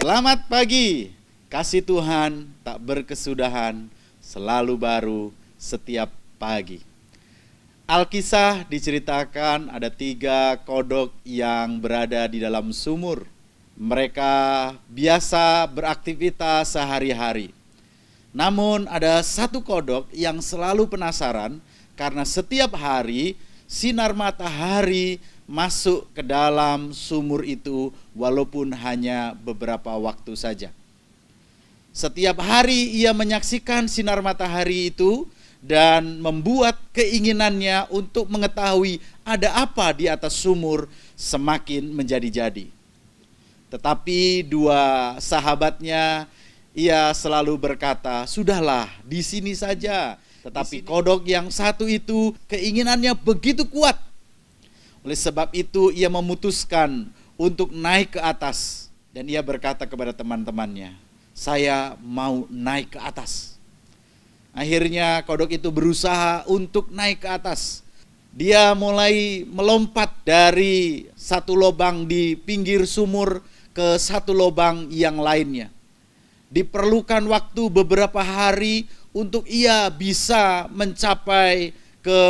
Selamat pagi, kasih Tuhan tak berkesudahan, selalu baru setiap pagi. Alkisah diceritakan ada 3 kodok yang berada di dalam sumur. Mereka biasa beraktivitas sehari-hari. Namun ada satu kodok yang selalu penasaran karena setiap hari sinar matahari masuk ke dalam sumur itu walaupun hanya beberapa waktu saja. Setiap hari ia menyaksikan sinar matahari itu dan membuat keinginannya untuk mengetahui ada apa di atas sumur semakin menjadi-jadi. Tetapi 2 sahabatnya ia selalu berkata, "Sudahlah, di sini saja." Tetapi kodok yang satu itu keinginannya begitu kuat. Oleh sebab itu ia memutuskan untuk naik ke atas. Dan ia berkata kepada teman-temannya, "Saya mau naik ke atas." Akhirnya kodok itu berusaha untuk naik ke atas. Dia mulai melompat dari satu lubang di pinggir sumur ke satu lubang yang lainnya. Diperlukan waktu beberapa hari untuk ia bisa mencapai ke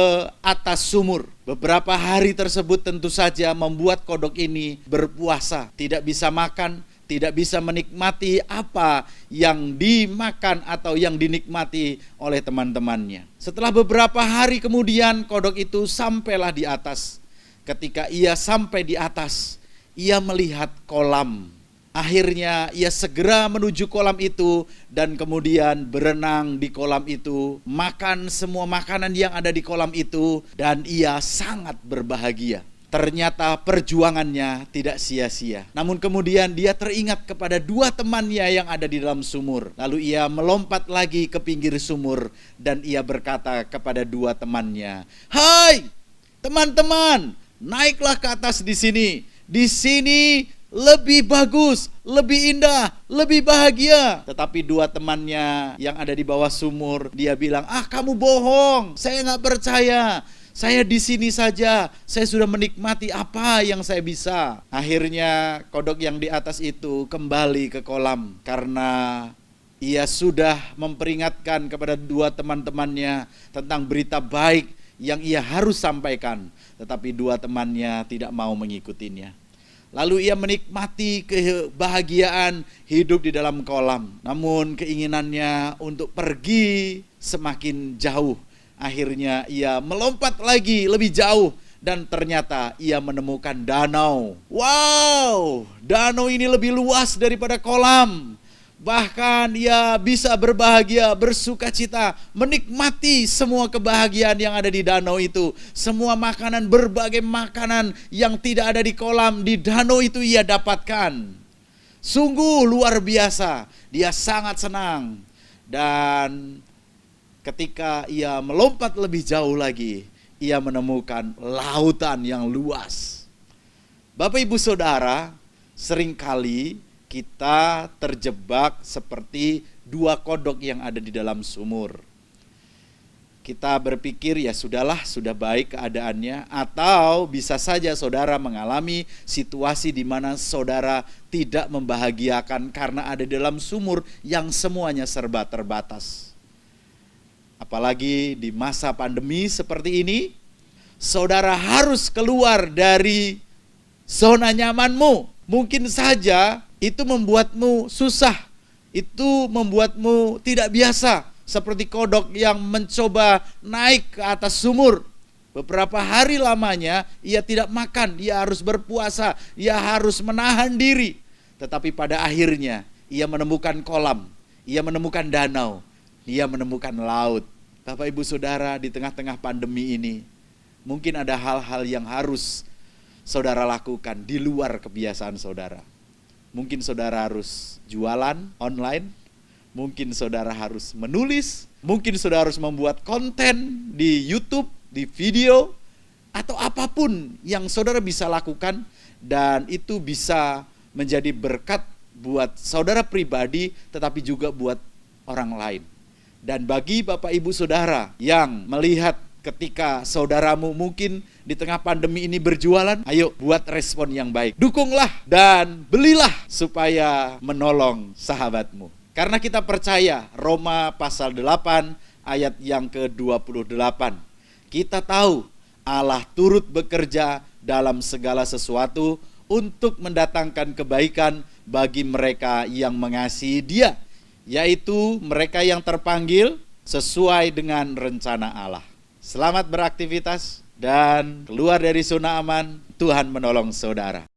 atas sumur. Beberapa hari tersebut tentu saja membuat kodok ini berpuasa. Tidak bisa makan, tidak bisa menikmati apa yang dimakan atau yang dinikmati oleh teman-temannya. Setelah beberapa hari kemudian kodok itu sampailah di atas. Ketika ia sampai di atas, ia melihat kolam. Akhirnya ia segera menuju kolam itu dan kemudian berenang di kolam itu, makan semua makanan yang ada di kolam itu, dan ia sangat berbahagia. Ternyata perjuangannya tidak sia-sia. Namun kemudian dia teringat kepada 2 temannya yang ada di dalam sumur. Lalu ia melompat lagi ke pinggir sumur dan ia berkata kepada 2 temannya, "Hai teman-teman, naiklah ke atas di sini. Di sini lebih bagus, lebih indah, lebih bahagia." Tetapi 2 temannya yang ada di bawah sumur, dia bilang, "Kamu bohong, saya gak percaya. Saya di sini saja, saya sudah menikmati apa yang saya bisa." Akhirnya kodok yang di atas itu kembali ke kolam karena ia sudah memperingatkan kepada 2 teman-temannya tentang berita baik yang ia harus sampaikan. Tetapi 2 temannya tidak mau mengikutinya. Lalu ia menikmati kebahagiaan hidup di dalam kolam. Namun keinginannya untuk pergi semakin jauh. Akhirnya ia melompat lagi lebih jauh. Dan ternyata ia menemukan danau. Wow, danau ini lebih luas daripada kolam. Bahkan ia bisa berbahagia, bersuka cita, menikmati semua kebahagiaan yang ada di danau itu. Semua makanan, berbagai makanan yang tidak ada di kolam, di danau itu ia dapatkan. Sungguh luar biasa, dia sangat senang. Dan ketika ia melompat lebih jauh lagi, ia menemukan lautan yang luas. Bapak Ibu Saudara, seringkali kita terjebak seperti 2 kodok yang ada di dalam sumur. Kita berpikir ya sudahlah, sudah baik keadaannya. Atau bisa saja saudara mengalami situasi di mana saudara tidak membahagiakan karena ada di dalam sumur yang semuanya serba terbatas. Apalagi di masa pandemi seperti ini, saudara harus keluar dari zona nyamanmu. Mungkin saja itu membuatmu susah, itu membuatmu tidak biasa. Seperti kodok yang mencoba naik ke atas sumur. Beberapa hari lamanya ia tidak makan, ia harus berpuasa, ia harus menahan diri. Tetapi pada akhirnya ia menemukan kolam, ia menemukan danau, ia menemukan laut. Bapak Ibu Saudara, di tengah-tengah pandemi ini, mungkin ada hal-hal yang harus saudara lakukan di luar kebiasaan saudara. Mungkin saudara harus jualan online, mungkin saudara harus menulis, mungkin saudara harus membuat konten di YouTube, di video, atau apapun yang saudara bisa lakukan, dan itu bisa menjadi berkat buat saudara pribadi, tetapi juga buat orang lain. Dan bagi Bapak Ibu Saudara yang melihat Ketika saudaramu mungkin di tengah pandemi ini berjualan, ayo buat respon yang baik. Dukunglah dan belilah supaya menolong sahabatmu. Karena kita percaya Roma pasal 8 ayat yang ke-28. Kita tahu Allah turut bekerja dalam segala sesuatu untuk mendatangkan kebaikan bagi mereka yang mengasihi Dia, yaitu mereka yang terpanggil sesuai dengan rencana Allah. Selamat beraktivitas dan keluar dari zona aman. Tuhan menolong saudara.